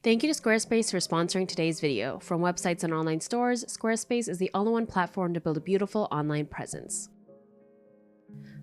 Thank you to Squarespace for sponsoring today's video. From websites and online stores, Squarespace is the all-in-one platform to build a beautiful online presence.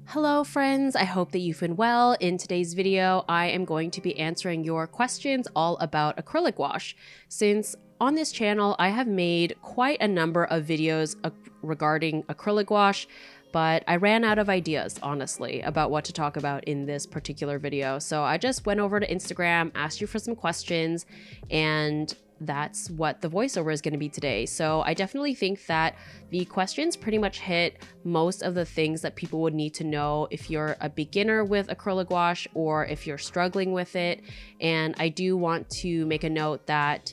Hello friends, I hope that you've been well. In today's video, I am going to be answering your questions all about acrylic wash. Since on this channel, I have made quite a number of videos regarding acrylic wash, but I ran out of ideas, honestly, about what to talk about in this particular video. So I just went over to Instagram, asked you for some questions, and that's what the voiceover is going to be today. So I definitely think that the questions pretty much hit most of the things that people would need to know if you're a beginner with acrylic wash or if you're struggling with it. And I do want to make a note that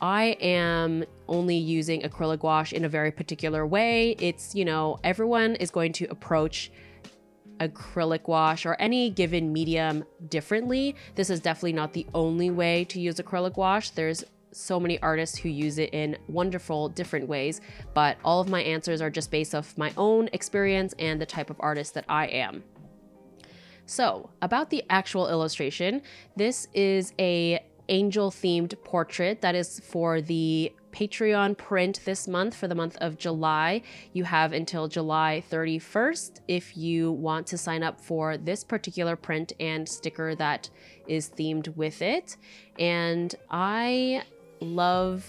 I am only using acrylic wash in a very particular way. It's, everyone is going to approach acrylic wash or any given medium differently. This is definitely not the only way to use acrylic wash. There's so many artists who use it in wonderful different ways, but all of my answers are just based off my own experience and the type of artist that I am. So about the actual illustration, this is a angel themed portrait that is for the Patreon print this month, for the month of July. You have until July 31st if you want to sign up for this particular print and sticker that is themed with it. And I love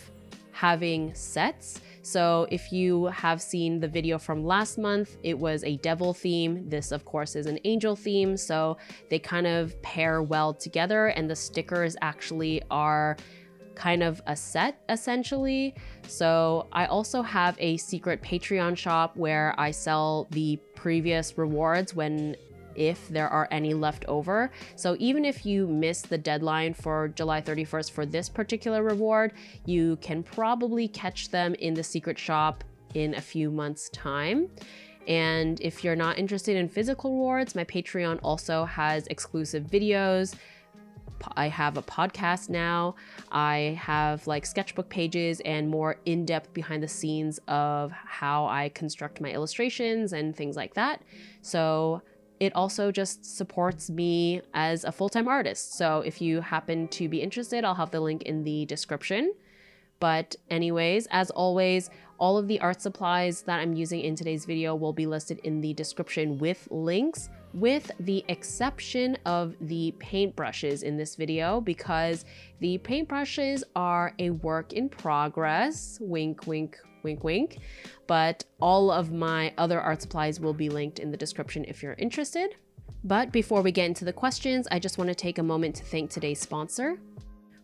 having sets. So if you have seen the video from last month, it was a devil theme. This of course is an angel theme. So they kind of pair well together, and the stickers actually are kind of a set essentially. So I also have a secret Patreon shop where I sell the previous rewards if there are any left over. So even if you miss the deadline for July 31st for this particular reward, you can probably catch them in the secret shop in a few months' time. And if you're not interested in physical rewards, my Patreon also has exclusive videos. I have a podcast now. I have like sketchbook pages and more in-depth behind the scenes of how I construct my illustrations and things like that. So it also just supports me as a full-time artist. So if you happen to be interested, I'll have the link in the description. But anyways, as always, all of the art supplies that I'm using in today's video will be listed in the description with links, with the exception of the paintbrushes in this video, because the paintbrushes are a work in progress. Wink, wink, wink, wink. But all of my other art supplies will be linked in the description if you're interested. But before we get into the questions, I just want to take a moment to thank today's sponsor.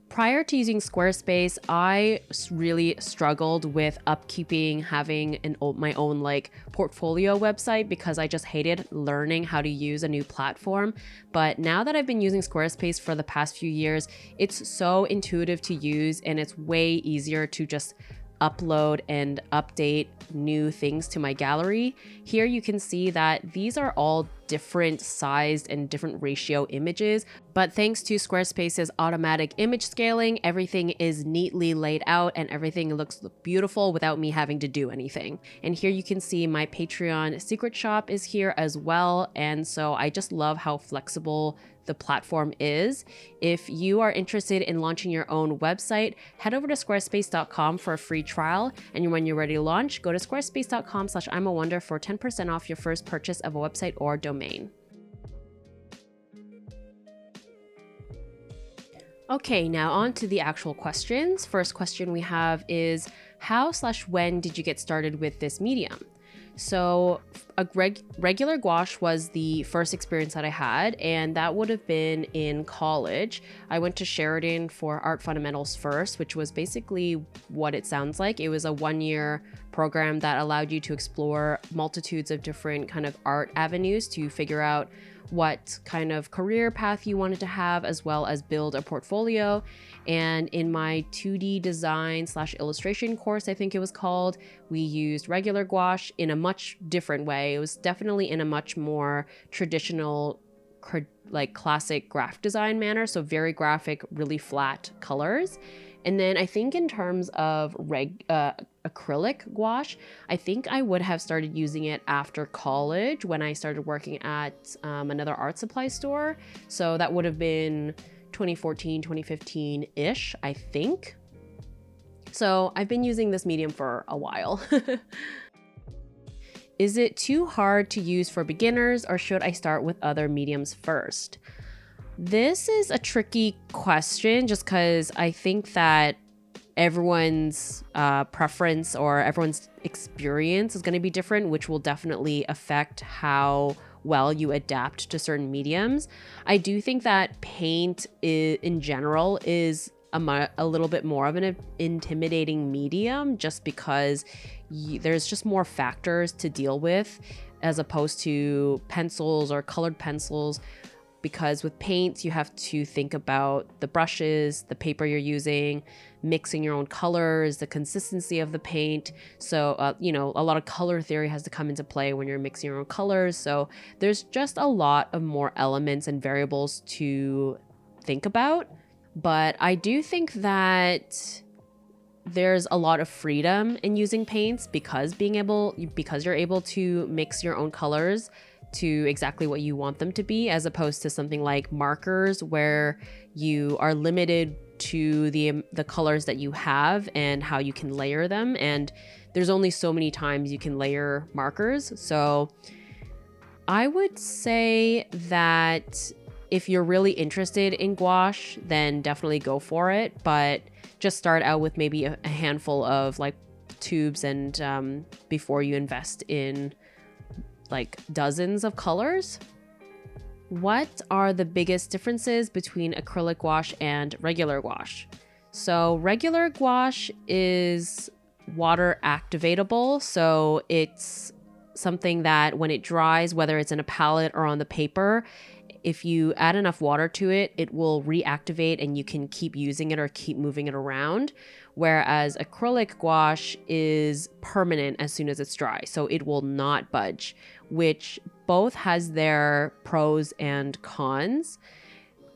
Prior to using Squarespace, I really struggled with upkeeping having my own portfolio website because I just hated learning how to use a new platform. But now that I've been using Squarespace for the past few years, it's so intuitive to use and it's way easier to just upload and update new things to my gallery. Here you can see that these are all different sized and different ratio images, but thanks to Squarespace's automatic image scaling, everything is neatly laid out and everything looks beautiful without me having to do anything. And here you can see my Patreon secret shop is here as well. And so I just love how flexible the platform is. If you are interested in launching your own website, head over to squarespace.com for a free trial. And when you're ready to launch, go to squarespace.com/imawonder for 10% off your first purchase of a website or domain. Okay, now on to the actual questions. First question we have is, how/when did you get started with this medium? So a regular gouache was the first experience that I had, and that would have been in college. I went to Sheridan for Art Fundamentals first, which was basically what it sounds like. It was a one-year program that allowed you to explore multitudes of different kind of art avenues to figure out what kind of career path you wanted to have, as well as build a portfolio. And in my 2D design/illustration course, I think it was called, we used regular gouache in a much different way. It was definitely in a much more traditional, classic graphic design manner. So very graphic, really flat colors. And then I think in terms of acrylic gouache, I think I would have started using it after college when I started working at another art supply store. So that would have been 2014, 2015-ish, I think. So I've been using this medium for a while. Is it too hard to use for beginners, or should I start with other mediums first? This is a tricky question just because I think that everyone's preference or everyone's experience is going to be different, which will definitely affect how well you adapt to certain mediums. I do think that paint in general is a little bit more of an intimidating medium just because there's just more factors to deal with as opposed to pencils or colored pencils. Because with paints, you have to think about the brushes, the paper you're using, mixing your own colors, the consistency of the paint. So, you know, a lot of color theory has to come into play when you're mixing your own colors. So there's just a lot of more elements and variables to think about. But I do think that there's a lot of freedom in using paints because you're able to mix your own colors to exactly what you want them to be, as opposed to something like markers where you are limited to the colors that you have and how you can layer them, and there's only so many times you can layer markers. So I would say that if you're really interested in gouache, then definitely go for it, but just start out with maybe a handful of like tubes and before you invest in like dozens of colors. What are the biggest differences between acrylic gouache and regular gouache? So regular gouache is water activatable. So it's something that when it dries, whether it's in a palette or on the paper, if you add enough water to it, it will reactivate and you can keep using it or keep moving it around. Whereas acrylic gouache is permanent as soon as it's dry, so it will not budge, which both has their pros and cons.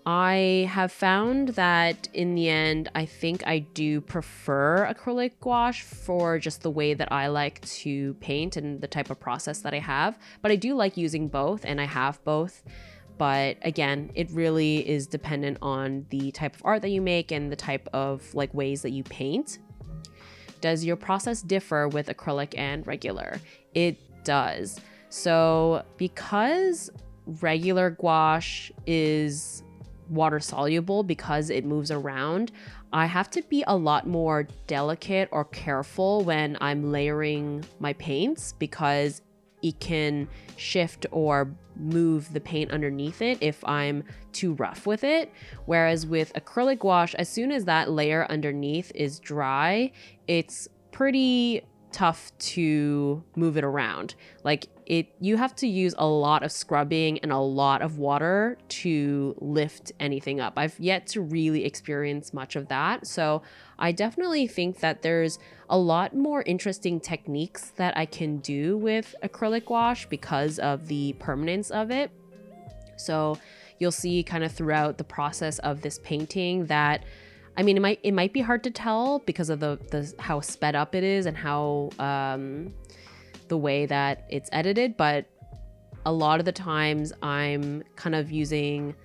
I have found that in the end, I think I do prefer acrylic gouache for just the way that I like to paint and the type of process that I have. But I do like using both, and I have both. But again, it really is dependent on the type of art that you make and the type of like ways that you paint. Does your process differ with acrylic and regular? It does. So because regular gouache is water soluble because it moves around, I have to be a lot more delicate or careful when I'm layering my paints because it can shift or move the paint underneath it if I'm too rough with it. Whereas with acrylic gouache, as soon as that layer underneath is dry, it's pretty tough to move it around. Like you have to use a lot of scrubbing and a lot of water to lift anything up. I've yet to really experience much of that. So I definitely think that there's a lot more interesting techniques that I can do with acrylic gouache because of the permanence of it. So you'll see kind of throughout the process of this painting that, I mean, it might be hard to tell because of the how sped up it is and how the way that it's edited, but a lot of the times I'm kind of using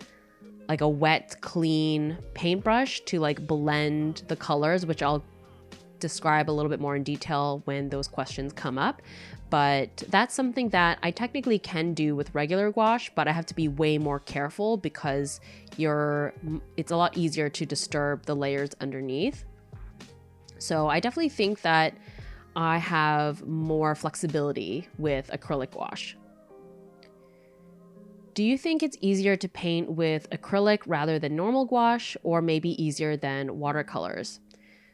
like a wet, clean paintbrush to like blend the colors, which I'll describe a little bit more in detail when those questions come up. But that's something that I technically can do with regular gouache, but I have to be way more careful because it's a lot easier to disturb the layers underneath. So I definitely think that I have more flexibility with acrylic gouache. Do you think it's easier to paint with acrylic rather than normal gouache, or maybe easier than watercolors?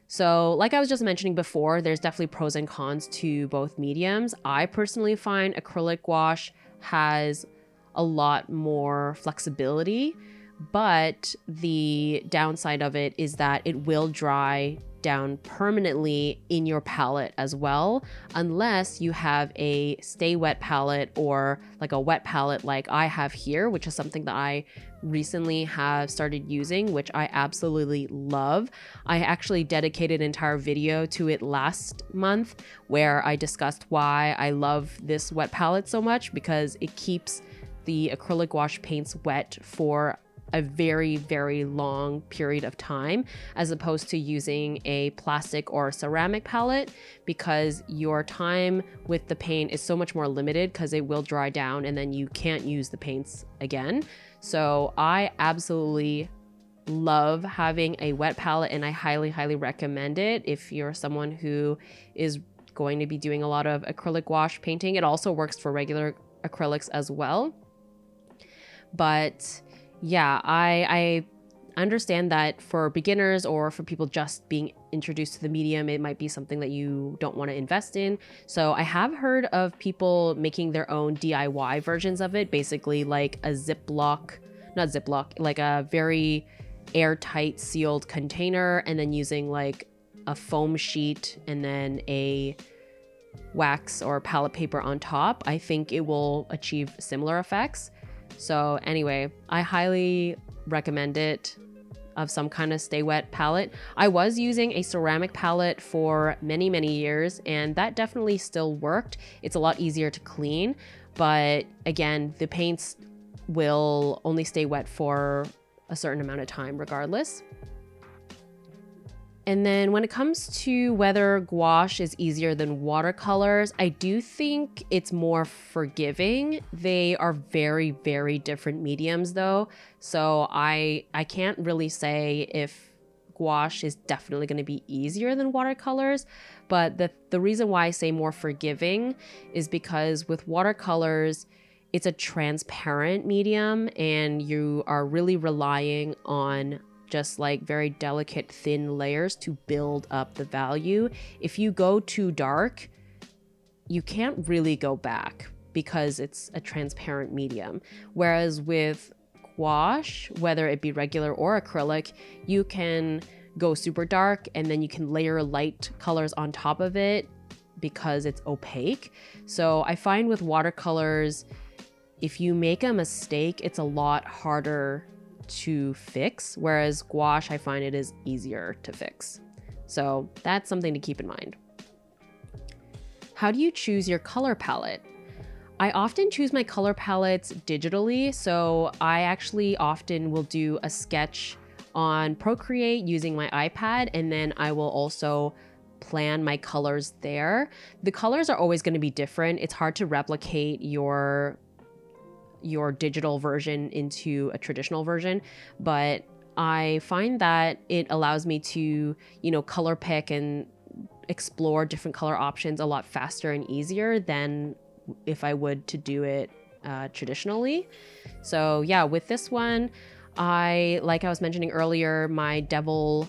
So like I was just mentioning before, there's definitely pros and cons to both mediums. I personally find acrylic gouache has a lot more flexibility, but the downside of it is that it will dry down permanently in your palette as well, unless you have a stay wet palette or like a wet palette like I have here, which is something that I recently have started using, which I absolutely love. I actually dedicated an entire video to it last month where I discussed why I love this wet palette so much, because it keeps the acrylic gouache paints wet for a very, very long period of time, as opposed to using a plastic or ceramic palette, because your time with the paint is so much more limited because it will dry down and then you can't use the paints again. So I absolutely love having a wet palette, and I highly, highly recommend it if you're someone who is going to be doing a lot of acrylic gouache painting. It also works for regular acrylics as well. But yeah, I understand that for beginners or for people just being introduced to the medium, it might be something that you don't want to invest in. So I have heard of people making their own DIY versions of it, basically like a like a very airtight sealed container, and then using like a foam sheet and then a wax or palette paper on top. I think it will achieve similar effects. So anyway, I highly recommend it, of some kind of stay wet palette. I was using a ceramic palette for many, many years, and that definitely still worked. It's a lot easier to clean, but again, the paints will only stay wet for a certain amount of time regardless. And then when it comes to whether gouache is easier than watercolors, I do think it's more forgiving. They are very, very different mediums though. So I can't really say if gouache is definitely going to be easier than watercolors. But the reason why I say more forgiving is because with watercolors, it's a transparent medium and you are really relying on just like very delicate thin layers to build up the value. If you go too dark, you can't really go back because it's a transparent medium. Whereas with gouache, whether it be regular or acrylic, you can go super dark and then you can layer light colors on top of it because it's opaque. So I find with watercolors, if you make a mistake, it's a lot harder to fix, whereas gouache, I find it is easier to fix. So that's something to keep in mind. How do you choose your color palette? I often choose my color palettes digitally, so I actually often will do a sketch on Procreate using my iPad, and then I will also plan my colors there. The colors are always going to be different. It's hard to replicate your digital version into a traditional version, but I find that it allows me to, color pick and explore different color options a lot faster and easier than if I would to do it traditionally. So yeah, with this one, like I was mentioning earlier, my devil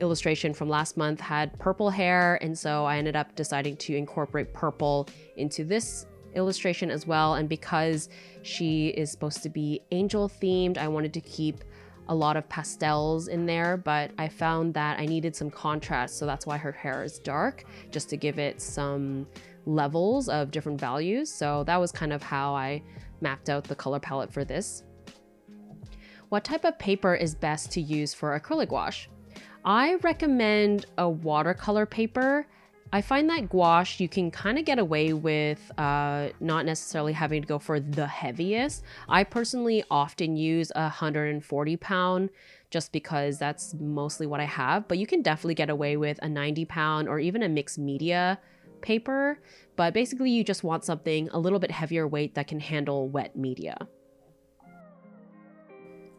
illustration from last month had purple hair, and so I ended up deciding to incorporate purple into this illustration as well. And because she is supposed to be angel themed, I wanted to keep a lot of pastels in there, but I found that I needed some contrast, so that's why her hair is dark, just to give it some levels of different values. So that was kind of how I mapped out the color palette for this. What type of paper is best to use for acrylic gouache? I recommend a watercolor paper. I find that gouache, you can kind of get away with not necessarily having to go for the heaviest. I personally often use a 140 pound just because that's mostly what I have, but you can definitely get away with a 90 pound or even a mixed media paper. But basically you just want something a little bit heavier weight that can handle wet media.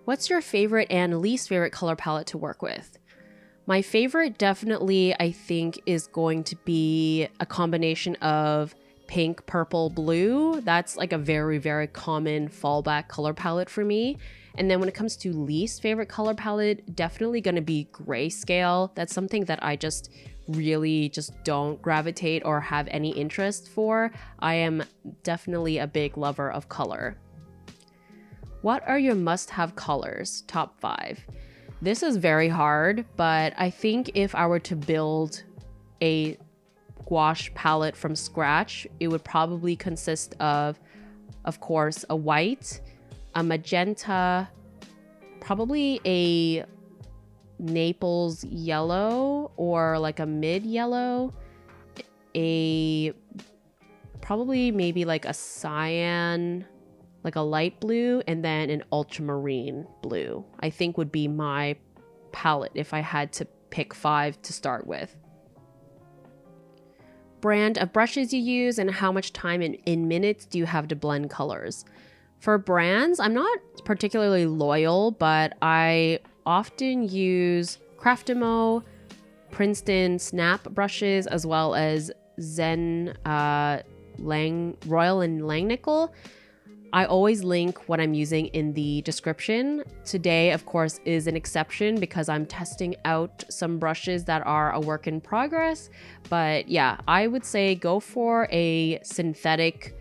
What's your favorite and least favorite color palette to work with? My favorite definitely, I think, is going to be a combination of pink, purple, blue. That's like a very, very common fallback color palette for me. And then when it comes to least favorite color palette, definitely going to be grayscale. That's something that I just really just don't gravitate or have any interest for. I am definitely a big lover of color. What are your must-have colors? Top 5. This is very hard, but I think if I were to build a gouache palette from scratch, it would probably consist of course, a white, a magenta, probably a Naples yellow or like a mid yellow, probably maybe like a cyan like a light blue, and then an ultramarine blue, I think would be my palette if I had to pick 5 to start with. Brand of brushes you use and how much time in minutes do you have to blend colors. For brands, I'm not particularly loyal, but I often use Craftimo, Princeton Snap brushes, as well as Zen Royal and Langnickel. I always link what I'm using in the description. Today, of course, is an exception because I'm testing out some brushes that are a work in progress. But yeah, I would say go for a synthetic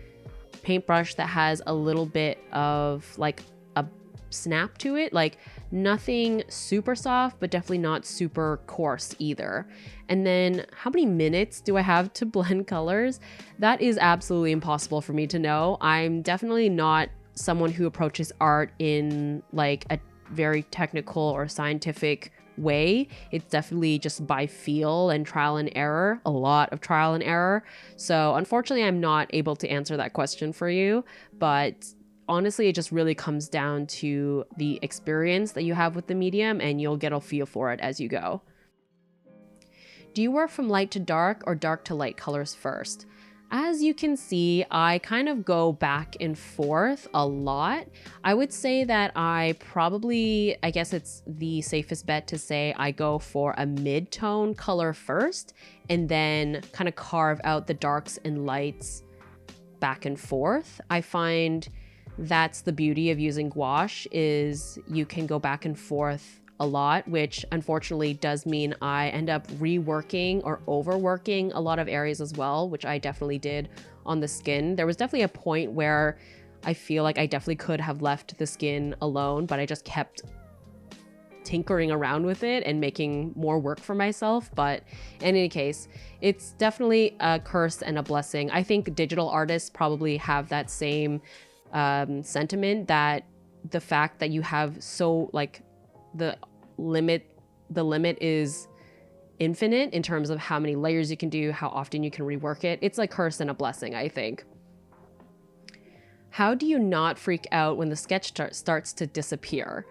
paintbrush that has a little bit of like a snap to it, like nothing super soft, but definitely not super coarse either. And then how many minutes do I have to blend colors? That is absolutely impossible for me to know. I'm definitely not someone who approaches art in like a very technical or scientific way. It's definitely just by feel and trial and error, a lot of trial and error. So unfortunately, I'm not able to answer that question for you, but honestly, it just really comes down to the experience that you have with the medium, and you'll get a feel for it as you go. Do you work from light to dark or dark to light colors first? As you can see, I kind of go back and forth a lot. I would say that I guess it's the safest bet to say I go for a mid-tone color first and then kind of carve out the darks and lights back and forth. I find that's the beauty of using gouache, is you can go back and forth a lot, which unfortunately does mean I end up reworking or overworking a lot of areas as well, which I definitely did on the skin. There was definitely a point where I feel like I definitely could have left the skin alone, but I just kept tinkering around with it and making more work for myself. But in any case, it's definitely a curse and a blessing. I think digital artists probably have that same sentiment, that the fact that you have so like the limit is infinite in terms of how many layers you can do, how often you can rework it. It's a curse and a blessing, I think. How do you not freak out when the sketch starts to disappear?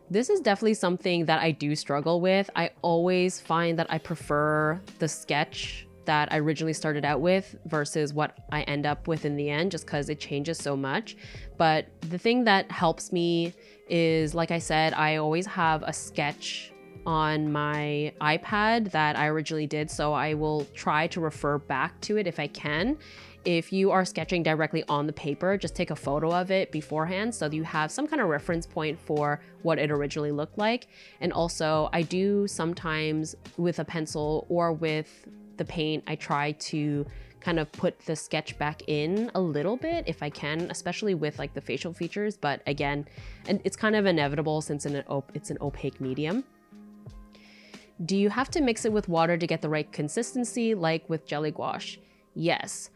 This is definitely something that I do struggle with. I always find that I prefer the sketch that I originally started out with versus what I end up with in the end, just because it changes so much. But the thing that helps me is, like I said, I always have a sketch on my iPad that I originally did, so I will try to refer back to it if I can. If you are sketching directly on the paper, just take a photo of it beforehand so that you have some kind of reference point for what it originally looked like. And also, I do sometimes with a pencil or with the paint, I try to kind of put the sketch back in a little bit if I can, especially with like the facial features. But again, and it's kind of inevitable since it's an opaque medium. Do you have to mix it with water to get the right consistency, like with jelly gouache? Yes.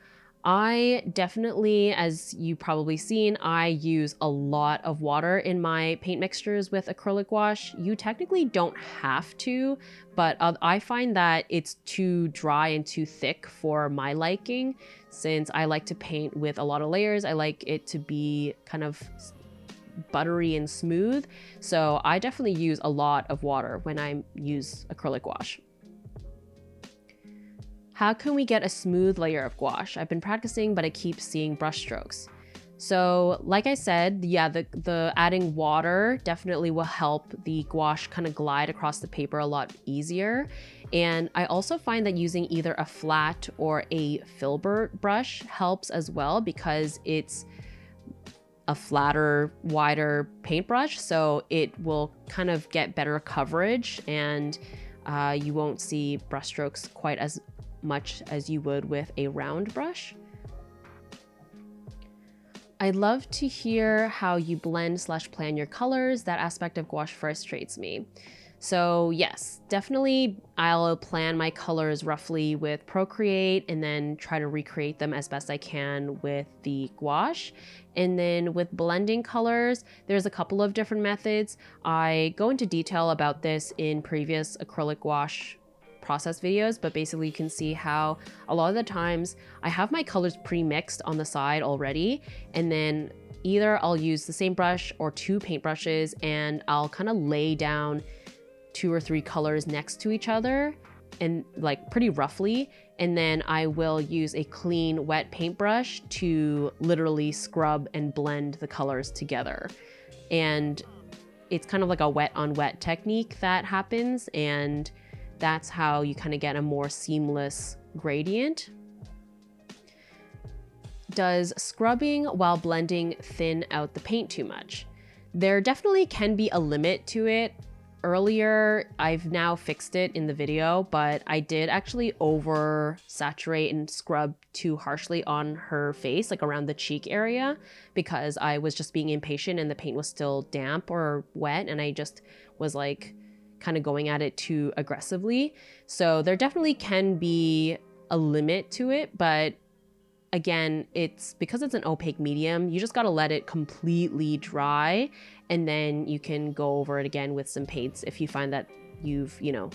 I definitely, as you probably seen, I use a lot of water in my paint mixtures with acrylic gouache. You technically don't have to, but I find that it's too dry and too thick for my liking. Since I like to paint with a lot of layers, I like it to be kind of buttery and smooth. So I definitely use a lot of water when I use acrylic gouache. How can we get a smooth layer of gouache? I've been practicing, but I keep seeing brush strokes. So like I said, yeah, the adding water definitely will help the gouache kind of glide across the paper a lot easier. And I also find that using either a flat or a filbert brush helps as well, because it's a flatter, wider paintbrush, so it will kind of get better coverage, and you won't see brush strokes quite as much as you would with a round brush. I'd love to hear how you blend/plan your colors. That aspect of gouache frustrates me. So yes, definitely I'll plan my colors roughly with Procreate and then try to recreate them as best I can with the gouache. And then with blending colors, there's a couple of different methods. I go into detail about this in previous acrylic gouache process videos, but basically you can see how a lot of the times I have my colors pre-mixed on the side already, and then either I'll use the same brush or two paintbrushes and I'll kind of lay down 2 or 3 colors next to each other and like pretty roughly, and then I will use a clean wet paintbrush to literally scrub and blend the colors together. And it's kind of like a wet on wet technique that happens, and that's how you kind of get a more seamless gradient. Does scrubbing while blending thin out the paint too much? There definitely can be a limit to it. Earlier, I've now fixed it in the video, but I did actually over saturate and scrub too harshly on her face, like around the cheek area, because I was just being impatient and the paint was still damp or wet, and I just was like kind of going at it too aggressively. So there definitely can be a limit to it, but again, it's because it's an opaque medium, you just got to let it completely dry, and then you can go over it again with some paints if you find that you've, you know,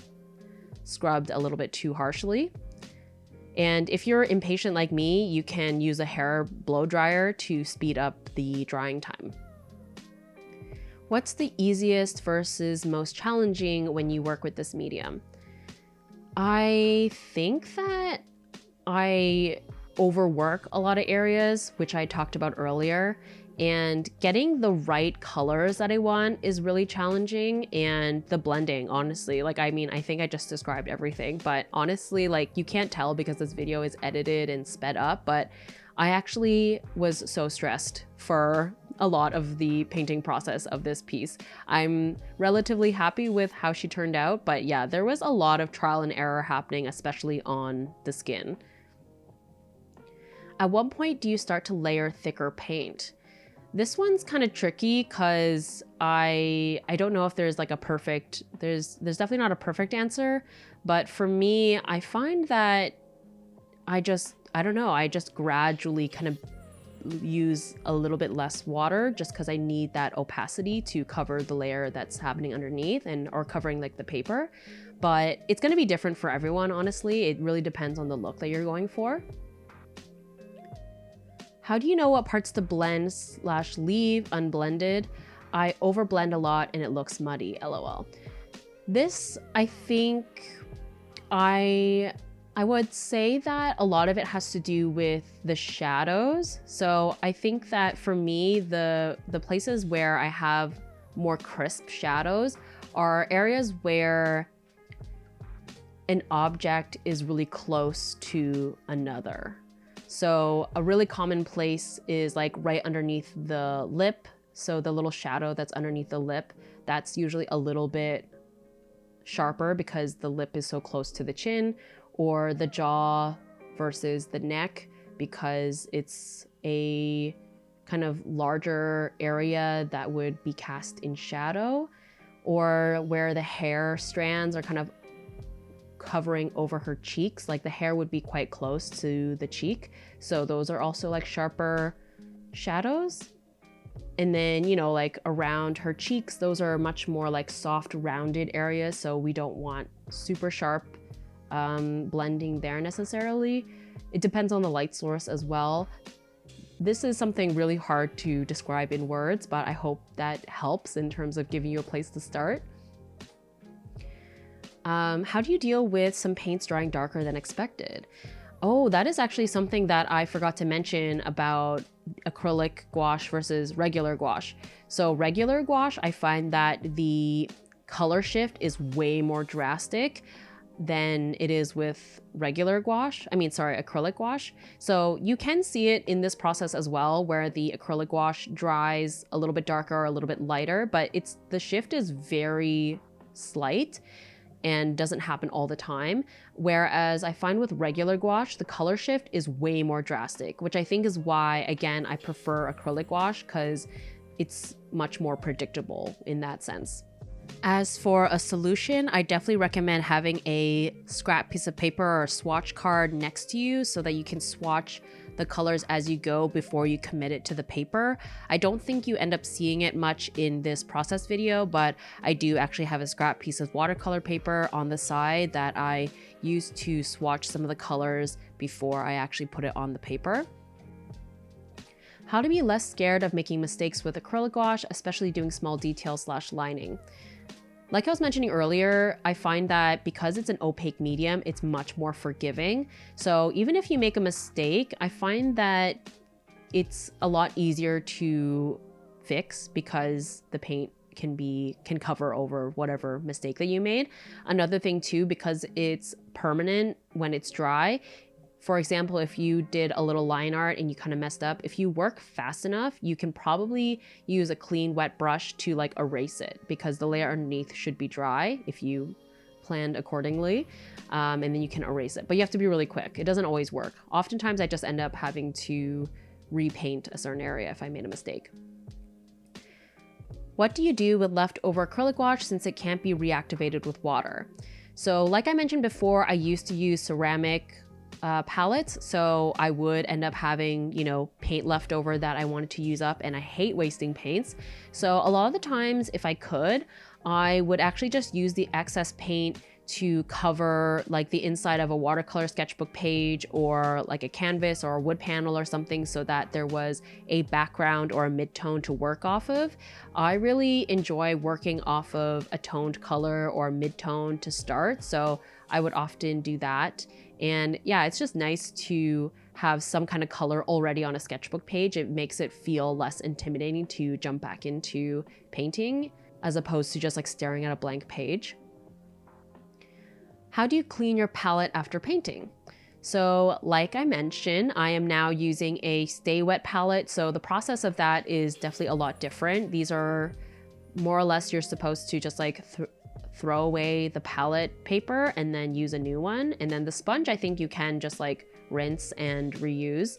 scrubbed a little bit too harshly. And if you're impatient like me, you can use a hair blow dryer to speed up the drying time. What's the easiest versus most challenging when you work with this medium? I think that I overwork a lot of areas, which I talked about earlier, and getting the right colors that I want is really challenging, and the blending, honestly, like, I mean, I think I just described everything, but honestly, like, you can't tell because this video is edited and sped up, but I actually was so stressed for a lot of the painting process of this piece. I'm relatively happy with how she turned out, but yeah, there was a lot of trial and error happening, especially on the skin. At what point do you start to layer thicker paint? This one's kind of tricky because I don't know if there's like a perfect, there's definitely not a perfect answer, but for me, I find that I don't know, I just gradually kind of use a little bit less water just because I need that opacity to cover the layer that's happening underneath or covering like the paper. But it's going to be different for everyone, honestly. It really depends on the look that you're going for. How do you know what parts to blend / leave unblended? I overblend a lot and it looks muddy, lol. This, I think, I would say that a lot of it has to do with the shadows. So I think that for me, the places where I have more crisp shadows are areas where an object is really close to another. So a really common place is like right underneath the lip. So the little shadow that's underneath the lip, that's usually a little bit sharper because the lip is so close to the chin, or the jaw versus the neck because it's a kind of larger area that would be cast in shadow, or where the hair strands are kind of covering over her cheeks, like the hair would be quite close to the cheek. So those are also like sharper shadows. And then, you know, like around her cheeks, those are much more like soft rounded areas. So we don't want super sharp blending there necessarily. It depends on the light source as well. This is something really hard to describe in words, but I hope that helps in terms of giving you a place to start. How do you deal with some paints drying darker than expected? Oh, that is actually something that I forgot to mention about acrylic gouache versus regular gouache. So regular gouache, I find that the color shift is way more drastic than it is with regular gouache. Acrylic gouache. So you can see it in this process as well, where the acrylic gouache dries a little bit darker or a little bit lighter, but the shift is very slight and doesn't happen all the time. Whereas I find with regular gouache, the color shift is way more drastic, which I think is why, again, I prefer acrylic gouache, because it's much more predictable in that sense. As for a solution, I definitely recommend having a scrap piece of paper or a swatch card next to you so that you can swatch the colors as you go before you commit it to the paper. I don't think you end up seeing it much in this process video, but I do actually have a scrap piece of watercolor paper on the side that I use to swatch some of the colors before I actually put it on the paper. How to be less scared of making mistakes with acrylic gouache, especially doing small details / lining. Like I was mentioning earlier, I find that because it's an opaque medium, it's much more forgiving. So even if you make a mistake, I find that it's a lot easier to fix because the paint can cover over whatever mistake that you made. Another thing too, because it's permanent when it's dry. For example, if you did a little line art and you kind of messed up, if you work fast enough, you can probably use a clean wet brush to like erase it, because the layer underneath should be dry if you planned accordingly, and then you can erase it. But you have to be really quick. It doesn't always work. Oftentimes I just end up having to repaint a certain area if I made a mistake. What do you do with leftover acrylic gouache since it can't be reactivated with water? So like I mentioned before, I used to use ceramic palettes, so I would end up having, you know, paint left over that I wanted to use up, and I hate wasting paints. So a lot of the times, if I could, I would actually just use the excess paint to cover like the inside of a watercolor sketchbook page or like a canvas or a wood panel or something, so that there was a background or a mid-tone to work off of. I really enjoy working off of a toned color or mid-tone to start, so I would often do that. And yeah, it's just nice to have some kind of color already on a sketchbook page. It makes it feel less intimidating to jump back into painting as opposed to just like staring at a blank page. How do you clean your palette after painting? So like I mentioned, I am now using a Stay Wet palette. So the process of that is definitely a lot different. These are more or less, you're supposed to just like throw away the palette paper and then use a new one. And then the sponge, I think you can just like rinse and reuse.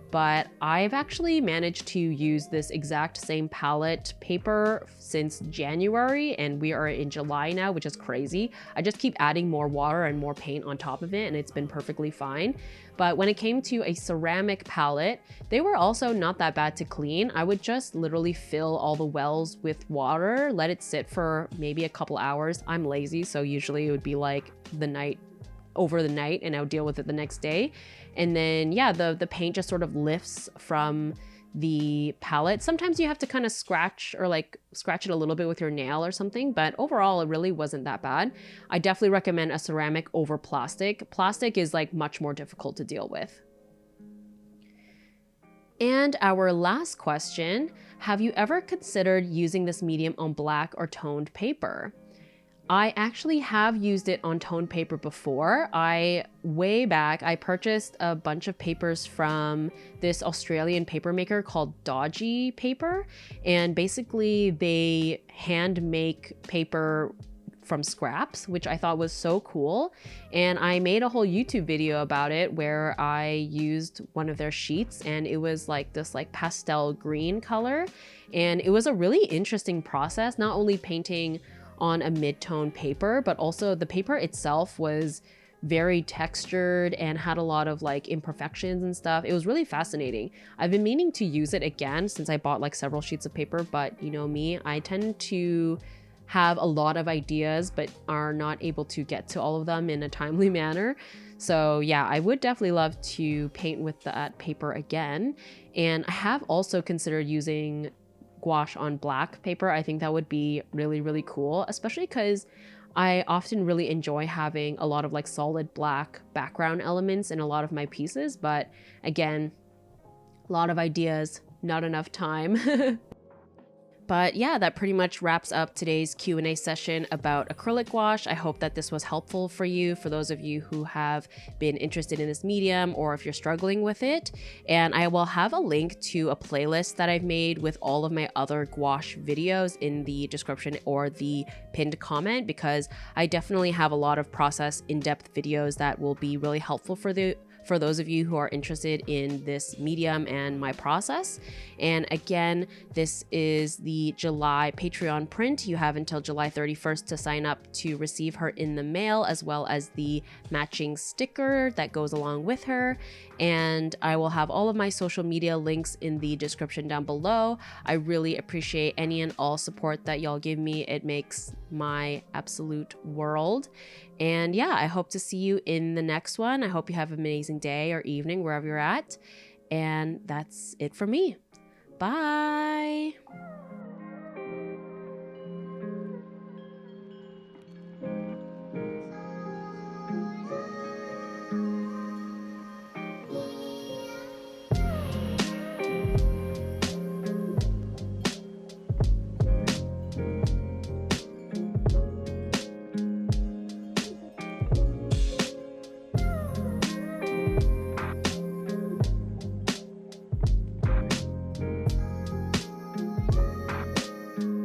But I've actually managed to use this exact same palette paper since January, and we are in July now, which is crazy. I just keep adding more water and more paint on top of it, and it's been perfectly fine. But when it came to a ceramic palette, they were also not that bad to clean. I would just literally fill all the wells with water, let it sit for maybe a couple hours. I'm lazy, so usually it would be like over the night, and I would deal with it the next day. And then yeah, the paint just sort of lifts from the palette. Sometimes you have to kind of scratch it a little bit with your nail or something, but overall it really wasn't that bad. I definitely recommend a ceramic over plastic. Plastic is like much more difficult to deal with. And our last question, have you ever considered using this medium on black or toned paper? I actually have used it on toned paper before. Way back, I purchased a bunch of papers from this Australian paper maker called Dodgy Paper. And basically they hand make paper from scraps, which I thought was so cool. And I made a whole YouTube video about it where I used one of their sheets, and it was like this like pastel green color. And it was a really interesting process, not only painting on a mid-tone paper, but also the paper itself was very textured and had a lot of like imperfections and stuff. It was really fascinating. I've been meaning to use it again since I bought like several sheets of paper, but you know me, I tend to have a lot of ideas but are not able to get to all of them in a timely manner. So yeah, I would definitely love to paint with that paper again. And I have also considered using gouache on black paper. I think that would be really, really cool, especially because I often really enjoy having a lot of like solid black background elements in a lot of my pieces. But again, a lot of ideas, not enough time. But yeah, that pretty much wraps up today's Q&A session about acrylic gouache. I hope that this was helpful for you, for those of you who have been interested in this medium or if you're struggling with it. And I will have a link to a playlist that I've made with all of my other gouache videos in the description or the pinned comment, because I definitely have a lot of process in-depth videos that will be really helpful for for those of you who are interested in this medium and my process. And again, this is the July Patreon print. You have until July 31st to sign up to receive her in the mail, as well as the matching sticker that goes along with her. And I will have all of my social media links in the description down below. I really appreciate any and all support that y'all give me. It makes my absolute world. And yeah, I hope to see you in the next one. I hope you have an amazing day or evening wherever you're at. And that's it for me. Bye.